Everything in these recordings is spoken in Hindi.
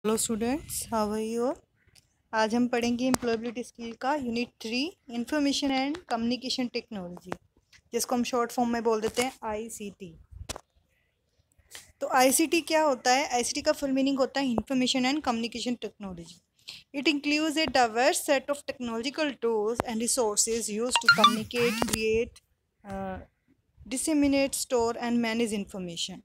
Hello students, how are you? आज हम पढ़ेंगे एम्प्लॉयबिलिटी स्किल का unit 3, information and communication technology, जिसको हम शॉर्ट फॉर्म में बोल देते हैं आईसीटी। तो आईसीटी क्या होता है? आईसीटी का फुल मीनिंग होता है information and communication technology. It includes a diverse set of technological tools and resources used to communicate, create, disseminate, store and manage information.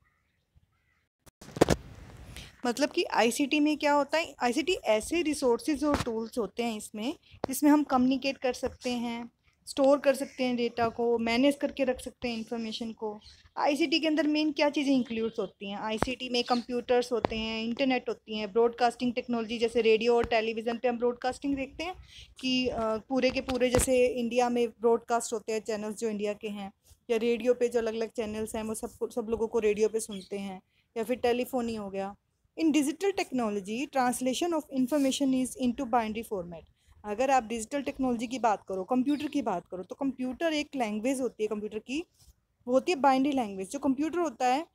मतलब कि आईसीटी में क्या होता है? आईसीटी ऐसे रिसोर्सेज और टूल्स होते हैं इसमें, जिसमें हम कम्युनिकेट कर सकते हैं, स्टोर कर सकते हैं डेटा को, मैनेज करके रख सकते हैं इंफॉर्मेशन को। आईसीटी के अंदर मेन क्या चीज़ें इंक्लूड्स होती हैं? आईसीटी में कंप्यूटर्स होते हैं, इंटरनेट होती हैं, ब्रॉडकास्टिंग टेक्नोलॉजी, जैसे रेडियो और टेलीविज़न पे हम ब्रॉडकास्टिंग देखते हैं कि पूरे के पूरे जैसे इंडिया में ब्रॉडकास्ट होते हैं चैनल्स जो इंडिया के हैं, या रेडियो पे जो अलग अलग चैनल्स हैं वो सब लोगों को रेडियो पे सुनते हैं, या फिर टेलीफोनी हो गया। इन digital technology translation of information is into binary format. अगर आप डिजिटल टेक्नोलॉजी की बात करो, कंप्यूटर की बात करो, तो कंप्यूटर एक लैंग्वेज होती है कंप्यूटर की, वो होती है बाइनरी लैंग्वेज। जो कंप्यूटर होता है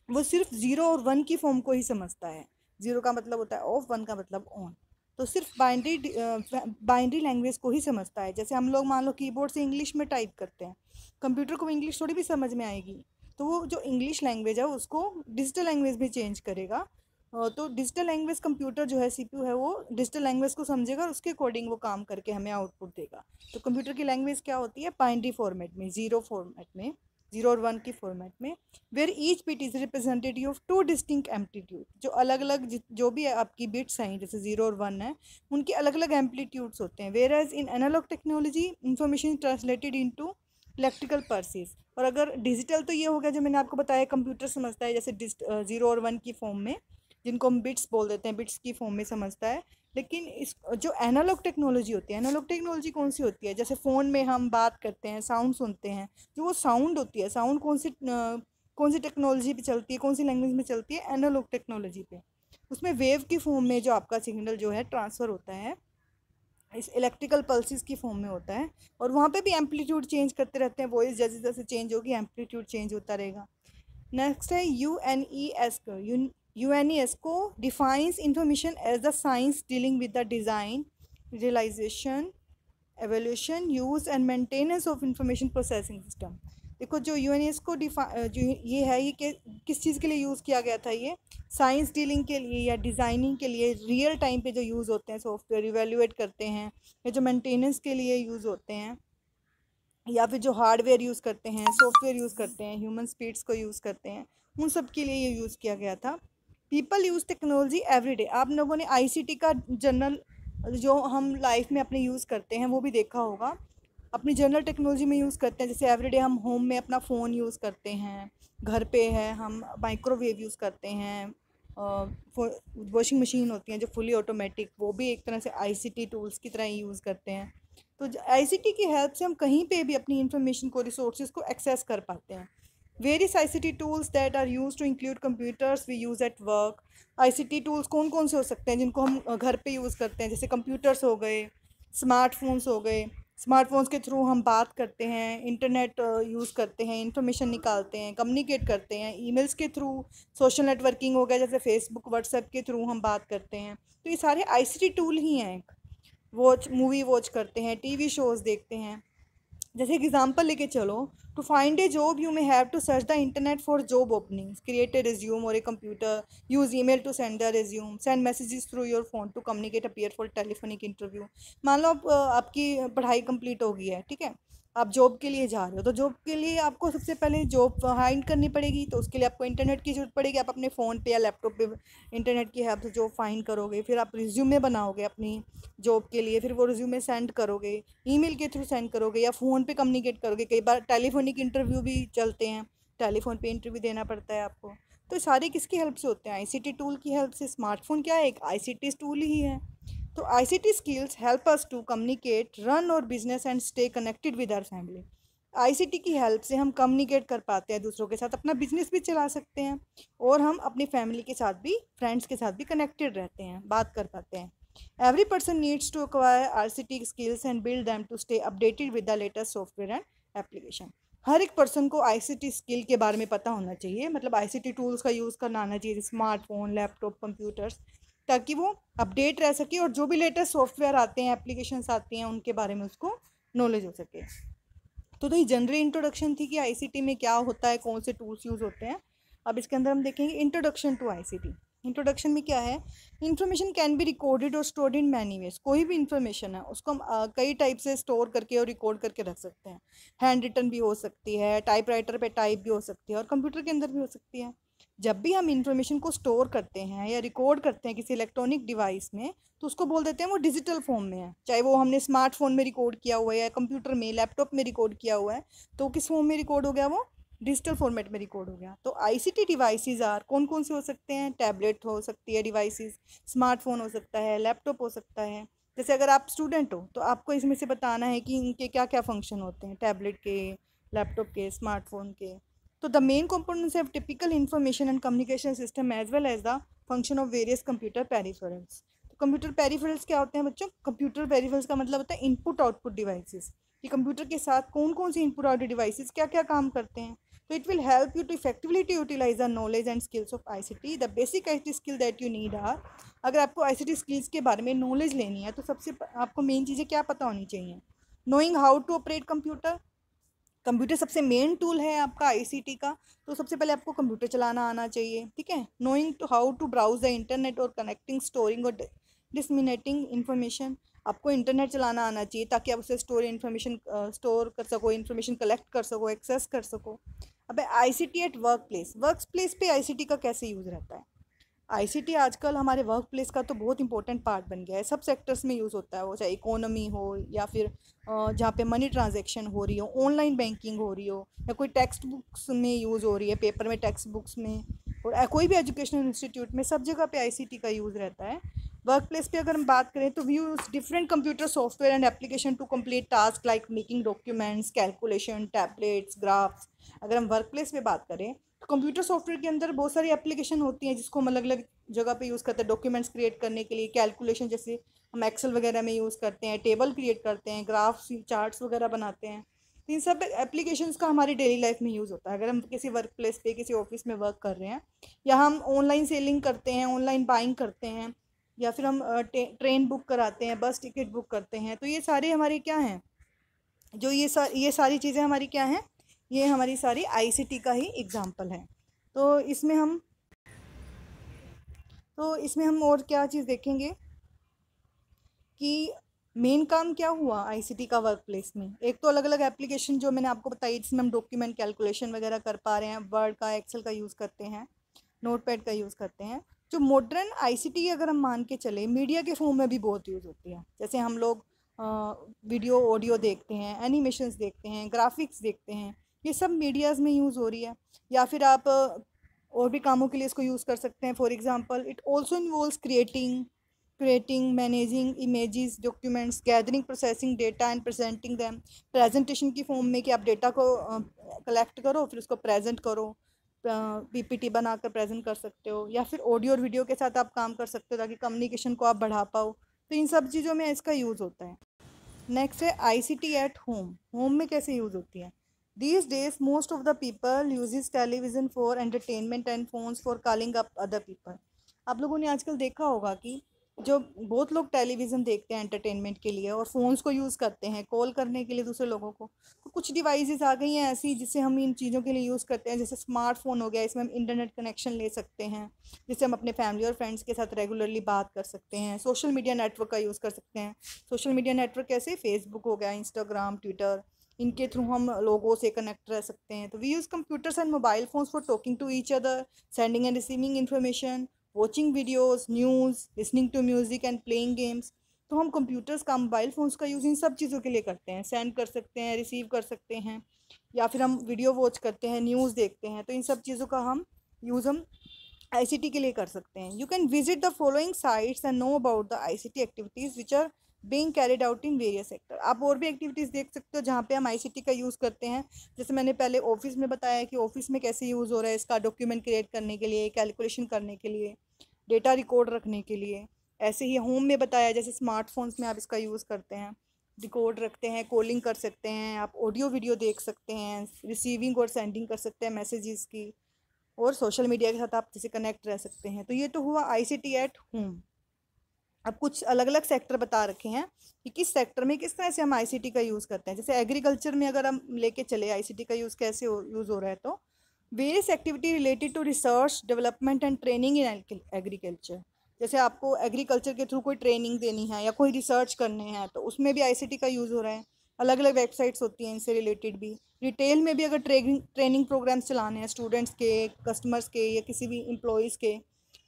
वो सिर्फ ज़ीरो और वन की फॉर्म को ही समझता है। ज़ीरो का मतलब होता है ऑफ, वन का मतलब ऑन। तो सिर्फ बाइनरी लैंग्वेज को ही समझता है। जैसे हम लोग मान लो कीबोर्ड से इंग्लिश में टाइप करते हैं, कंप्यूटर को इंग्लिश थोड़ी भी समझ में आएगी। तो वो जो इंग्लिश लैंग्वेज है उसको डिजिटल लैंग्वेज में चेंज करेगा। तो डिजिटल लैंग्वेज कंप्यूटर जो है, सीपीयू है, वो डिजिटल लैंग्वेज को समझेगा और उसके अकॉर्डिंग वो काम करके हमें आउटपुट देगा। तो कंप्यूटर की लैंग्वेज क्या होती है? बाइनरी फॉर्मेट में, ज़ीरो फॉर्मेट में, ज़ीरो और वन की फॉर्मेट में, where each bit is representative of two distinct amplitude. जो अलग अलग जो भी आपकी बिट्स हैं, जैसे ज़ीरो और वन है, उनके अलग अलग एम्पलीट्यूड्स होते हैं। Whereas in analog technology information translated into electrical pulses. और अगर डिजिटल, तो ये हो गया जो मैंने आपको बताया, कंप्यूटर समझता है जैसे ज़ीरो और वन की फॉर्म में, जिनको हम बिट्स बोल देते हैं, बिट्स की फॉर्म में समझता है। लेकिन इस जो एनालॉग टेक्नोलॉजी होती है, एनालॉग टेक्नोलॉजी कौन सी होती है? जैसे फ़ोन में हम बात करते हैं, साउंड सुनते हैं, जो वो साउंड होती है, साउंड कौन सी टेक्नोलॉजी पे चलती है, कौन सी लैंग्वेज में चलती है? एनालॉग टेक्नोलॉजी पे। उसमें वेव की फॉर्म में जो आपका सिग्नल जो है ट्रांसफ़र होता है, इस इलेक्ट्रिकल पल्सेस की फॉर्म में होता है। और वहाँ पे भी एम्पलीट्यूड चेंज करते रहते हैं, वॉइस जैसे जैसे चेंज होगी एम्पलीट्यूड चेंज होता रहेगा। नेक्स्ट है UNESCO. UNESCO defines information as the science dealing with the design, realization, evolution, use and maintenance of information processing system. देखो, जो यूएनईएसको जो ये है, ये किस चीज़ के लिए यूज़ किया गया था? ये साइंस डीलिंग के लिए या डिज़ाइनिंग के लिए, रियल टाइम पे जो यूज़ होते हैं सॉफ्टवेयर, इवेल्युएट करते हैं, या जो मेंटेनेंस के लिए यूज़ होते हैं, या फिर जो हार्डवेयर यूज़ करते हैं, सॉफ्टवेयर यूज़ करते हैं, ह्यूमन स्पीड्स को यूज़ करते हैं, उन सब के लिए ये यूज़ किया गया था। People use technology everyday. आप लोगों ने आईसीटी का जनरल जो हम लाइफ में अपने यूज़ करते हैं वो भी देखा होगा। अपनी जनरल टेक्नोलॉजी में यूज़ करते हैं, जैसे एवरीडे हम होम में अपना फ़ोन यूज़ करते हैं, घर पे है हम माइक्रोवेव यूज़ करते हैं, वॉशिंग मशीन होती हैं जो फुली ऑटोमेटिक, वो भी एक तरह से आईसीटी टूल्स की तरह ही यूज़ करते हैं। तो आईसीटी की हेल्प से हम कहीं पे भी अपनी इंफॉर्मेशन को, रिसोर्सेज को एक्सेस कर पाते हैं। Various ICT tools that are use to include computers we use at work. ICT tools कौन कौन से हो सकते हैं जिनको हम घर पे यूज़ करते हैं? जैसे कंप्यूटर्स हो गए, स्मार्टफोन्स हो गए। स्मार्टफोन्स के थ्रू हम बात करते हैं, इंटरनेट यूज़ करते हैं, इंफॉर्मेशन निकालते हैं, कम्युनिकेट करते हैं। ईमेल्स के थ्रू, सोशल नेटवर्किंग हो गया, जैसे फेसबुक, व्हाट्सएप के थ्रू हम बात करते हैं। तो ये सारे आईसीटी टूल ही हैं। वॉच मूवी वॉच करते हैं, टीवी शोज़ देखते हैं। जैसे एग्जांपल लेके चलो, to find a job you may have to search the internet for job openings, create a resume और a computer, use email to send the resume, send messages through your phone to communicate, appear for telephonic interview. मान लो आपकी पढ़ाई कंप्लीट हो गई है, ठीक है, आप जॉब के लिए जा रहे हो, तो जॉब के लिए आपको सबसे पहले जॉब फाइंड करनी पड़ेगी, तो उसके लिए आपको इंटरनेट की जरूरत पड़ेगी। आप अपने फ़ोन पे या लैपटॉप पे इंटरनेट की हेल्प से जॉब फाइंड करोगे, फिर आप रिज्यूमे बनाओगे अपनी जॉब के लिए, फिर वो रिज्यूमे सेंड करोगे, ईमेल के थ्रू सेंड करोगे, या फ़ोन पे कम्युनिकेट करोगे। कई बार टेलीफोनिक इंटरव्यू भी चलते हैं, टेलीफोन पे इंटरव्यू देना पड़ता है आपको। तो सारे किसकी हेल्प से होते हैं? आईसीटी टूल की हेल्प से। स्मार्टफोन क्या है? एक आईसीटी टूल ही है। तो ICT skills help us to communicate, run और business and stay connected with our family. ICT की हेल्प से हम कम्युनिकेट कर पाते हैं दूसरों के साथ, अपना बिजनेस भी चला सकते हैं, और हम अपनी फैमिली के साथ भी, फ्रेंड्स के साथ भी कनेक्टेड रहते हैं, बात कर पाते हैं। Every person needs to acquire RCT skills and build them to stay updated with the latest software and application. हर एक पर्सन को आईसीटी स्किल के बारे में पता होना चाहिए, मतलब आईसीटी टूल्स का यूज़ करना आना चाहिए, स्मार्टफोन, लैपटॉप, कंप्यूटर्स, ताकि वो अपडेट रह सके और जो भी लेटेस्ट सॉफ्टवेयर आते हैं, एप्लीकेशंस आती हैं, उनके बारे में उसको नॉलेज हो सके। तो ये जनरल इंट्रोडक्शन थी कि आईसीटी में क्या होता है, कौन से टूल्स यूज़ होते हैं। अब इसके अंदर हम देखेंगे इंट्रोडक्शन टू आईसीटी। इंट्रोडक्शन में क्या है, इन्फॉर्मेशन कैन बी रिकॉर्डेड और स्टोर्ड इन मैनी वेज। कोई भी इन्फॉर्मेशन है उसको हम कई टाइप से स्टोर करके और रिकॉर्ड करके रख सकते हैं। हैंड रिटन भी हो सकती है, टाइप राइटर पे टाइप भी हो सकती है, और कंप्यूटर के अंदर भी हो सकती है। जब भी हम इंफॉर्मेशन को स्टोर करते हैं या रिकॉर्ड करते हैं किसी इलेक्ट्रॉनिक डिवाइस में, तो उसको बोल देते हैं वो डिजिटल फॉर्म में है। चाहे वो हमने स्मार्टफोन में रिकॉर्ड किया हुआ है या कंप्यूटर में, लैपटॉप में रिकॉर्ड किया हुआ है, तो किस फॉर्म में रिकॉर्ड हो गया, वो डिजिटल फॉर्मेट में रिकॉर्ड हो गया। तो आईसीटी डिवाइसेस आर कौन कौन से हो सकते हैं, टैबलेट हो सकती है डिवाइसेस, स्मार्टफोन हो सकता है, लैपटॉप हो सकता है। जैसे अगर आप स्टूडेंट हो तो आपको इसमें से बताना है कि इनके क्या क्या फंक्शन होते हैं, टैबलेट के, लैपटॉप के, स्मार्टफोन के। तो the main components have typical information and communication system as well as the function of various computer peripherals। तो कंप्यूटर पेरिफेरल्स क्या होते हैं बच्चों? कंप्यूटर पेरिफेरल्स का मतलब होता है इनपुट आउटपुट डिवाइसेस, कि कंप्यूटर के साथ कौन कौन सी इनपुट आउटपुट डिवाइसेस क्या क्या काम करते हैं। तो it will help you to effectively to utilize the knowledge and skills of ICT. The basic ICT skill that you need are, अगर आपको आईसीटी स्किल्स के बारे में नॉलेज लेनी है तो सबसे आपको मेन चीज़ें क्या पता होनी चाहिए? Knowing how to operate computer. Computer सबसे मेन टूल है आपका आईसीटी का, तो सबसे पहले आपको कंप्यूटर चलाना आना चाहिए, ठीक है। Knowing to how to browse the internet और कनेक्टिंग, स्टोरिंग और डिसमिनेटिंग इन्फॉर्मेशन। आपको इंटरनेट चलाना आना चाहिए ताकि आप उसे स्टोर कर सको, इन्फॉर्मेशन कलेक्ट कर सको, एक्सेस कर सको। अब आईसीटी एट वर्क प्लेस पे आईसीटी का कैसे यूज़ रहता है? आईसीटी आजकल हमारे वर्क प्लेस का तो बहुत इंपॉर्टेंट पार्ट बन गया है। सब सेक्टर्स में यूज़ होता है, वो चाहे इकोनॉमी हो या फिर जहाँ पे मनी ट्रांजैक्शन हो रही हो, ऑनलाइन बैंकिंग हो रही हो, या कोई टेक्स्ट बुक्स में यूज़ हो रही है, पेपर में, टेक्स्ट बुक्स में, और कोई भी एजुकेशनल इंस्टीट्यूट में, सब जगह पे आईसीटी का यूज़ रहता है। वर्क प्लेस पे अगर हम बात करें तो we use different computer software and application to complete task like making documents, calculation, tablets, graphs. अगर हम वर्क प्लेस पे बात करें तो कंप्यूटर सॉफ्टवेयर के अंदर बहुत सारी एप्लीकेशन होती हैं जिसको हम अलग अलग जगह पे यूज़ करते हैं। डॉक्यूमेंट्स क्रिएट करने के लिए, कैलकुलेशन जैसे हम एक्सेल वगैरह में यूज़ करते हैं, टेबल क्रिएट करते हैं, ग्राफ्स, चार्ट्स वगैरह बनाते हैं। तो इन सब एप्लीकेशंस का हमारी डेली लाइफ में यूज़ होता है। अगर हम किसी वर्क प्लेस पे, किसी ऑफिस में वर्क कर रहे हैं, या हम ऑनलाइन सेलिंग करते हैं, ऑनलाइन बाइंग करते हैं, या फिर हम ट्रेन बुक कराते हैं, बस टिकट बुक करते हैं, तो ये सारे हमारे क्या हैं, जो ये सारी चीज़ें हमारी क्या हैं, ये हमारी सारी आईसीटी का ही एग्जाम्पल है। तो इसमें हम और क्या चीज़ देखेंगे कि मेन काम क्या हुआ आईसीटी का वर्क प्लेस में। एक तो अलग अलग एप्लीकेशन जो मैंने आपको बताई जिसमें हम डॉक्यूमेंट कैलकुलेशन वगैरह कर पा रहे हैं, वर्ड का, एक्सेल का यूज़ करते हैं, नोटपैड का यूज़ करते हैं। जो मॉडर्न आईसीटी अगर हम मान के चले, मीडिया के फॉर्म में भी बहुत यूज़ होती है। जैसे हम लोग वीडियो ऑडियो देखते हैं, एनिमेशंस देखते हैं, ग्राफिक्स देखते हैं, ये सब मीडियाज़ में यूज़ हो रही है। या फिर आप और भी कामों के लिए इसको यूज़ कर सकते हैं। For example it also involves creating, managing images, documents, gathering, processing data and presenting them. Presentation की फॉर्म में कि आप डेटा को कलेक्ट करो, फिर उसको प्रेजेंट करो, पीपीटी बनाकर प्रेजेंट कर सकते हो, या फिर ऑडियो और वीडियो के साथ आप काम कर सकते हो ताकि कम्युनिकेशन को आप बढ़ा पाओ। तो इन सब चीज़ों में इसका यूज़ होता है। नेक्स्ट है आईसीटी एट होम। होम में कैसे यूज़ होती है? These days most of the people uses television for entertainment and phones for calling up other people. आप लोगों ने आजकल देखा होगा कि जो बहुत लोग टेलीविज़न देखते हैं एंटरटेनमेंट के लिए, और फ़ोन्स को यूज़ करते हैं कॉल करने के लिए दूसरे लोगों को। तो कुछ डिवाइसेस आ गई हैं ऐसी जिससे हम इन चीज़ों के लिए यूज़ करते हैं। जैसे स्मार्टफोन हो गया, इसमें हम इंटरनेट कनेक्शन ले सकते हैं, जिससे हम अपने फैमिली और फ्रेंड्स के साथ रेगुलरली बात कर सकते हैं। सोशल मीडिया नेटवर्क का यूज़ कर सकते हैं। सोशल मीडिया नेटवर्क कैसे? फेसबुक हो गया, इंस्टाग्राम, ट्विटर, इनके थ्रू हम लोगों से कनेक्ट रह सकते हैं। तो we use computers and mobile phones for talking to each other, sending and receiving information, watching videos, news, listening to music and playing games. तो हम कंप्यूटर्स का, मोबाइल फ़ोन्स का यूज़ इन सब चीज़ों के लिए करते हैं। सेंड कर सकते हैं, रिसीव कर सकते हैं, या फिर हम वीडियो वॉच करते हैं, न्यूज़ देखते हैं। तो इन सब चीज़ों का हम आईसीटी के लिए कर सकते हैं। You can visit the following sites and know about the ICT activities which are being carried out in various sector. आप और भी एक्टिविटीज़ देख सकते हो जहाँ पे हम आईसीटी का यूज़ करते हैं। जैसे मैंने पहले ऑफिस में बताया कि ऑफिस में कैसे यूज़ हो रहा है इसका, डॉक्यूमेंट क्रिएट करने के लिए, कैलकुलेशन करने के लिए, डेटा रिकॉर्ड रखने के लिए। ऐसे ही होम में बताया, जैसे स्मार्टफोन्स में आप इसका यूज़ करते हैं, रिकॉर्ड रखते हैं, कॉलिंग कर सकते हैं, आप ऑडियो वीडियो देख सकते हैं, रिसीविंग और सेंडिंग कर सकते हैं मैसेजेस की, और सोशल मीडिया के साथ आप जैसे कनेक्ट रह सकते हैं। तो ये तो हुआ आईसीटी एट होम। अब कुछ अलग अलग सेक्टर बता रखे हैं कि किस सेक्टर में किस तरह से हम आईसीटी का यूज़ करते हैं। जैसे एग्रीकल्चर में अगर हम लेके चले आईसीटी का यूज़ कैसे यूज़ हो रहा है, तो various activity related to research development and training in agriculture. जैसे आपको एग्रीकल्चर के थ्रू कोई ट्रेनिंग देनी है या कोई रिसर्च करने हैं, तो उसमें भी आईसीटी का यूज़ हो रहा है। अलग अलग वेबसाइट्स होती हैं इनसे रिलेटेड भी। रिटेल में भी अगर ट्रेनिंग प्रोग्राम्स चलाने हैं स्टूडेंट्स के, कस्टमर्स के या किसी भी एम्प्लॉयज़ के,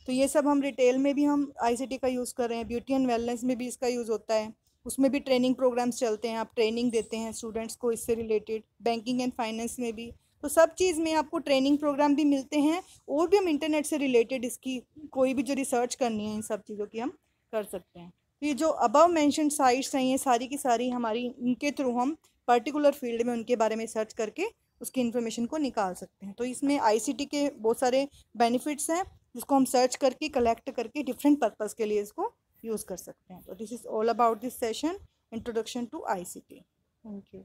तो ये सब हम रिटेल में भी हम आईसीटी का यूज़ कर रहे हैं। ब्यूटी एंड वेलनेस में भी इसका यूज़ होता है, उसमें भी ट्रेनिंग प्रोग्राम्स चलते हैं, आप ट्रेनिंग देते हैं स्टूडेंट्स को इससे रिलेटेड। बैंकिंग एंड फाइनेंस में भी, तो सब चीज़ में आपको ट्रेनिंग प्रोग्राम भी मिलते हैं, और भी हम इंटरनेट से रिलेटेड इसकी कोई भी जो रिसर्च करनी है इन सब चीज़ों की हम कर सकते हैं। तो ये जो अबव मेंशन साइट्स हैं, ये सारी की सारी हमारी, इनके थ्रू हम पर्टिकुलर फील्ड में उनके बारे में सर्च करके उसकी इन्फॉर्मेशन को निकाल सकते हैं। तो इसमें आईसीटी के बहुत सारे बेनिफिट्स हैं, जिसको हम सर्च करके कलेक्ट करके डिफरेंट पर्पस के लिए इसको यूज़ कर सकते हैं। तो this is all about this session, introduction to ICT. Thank you.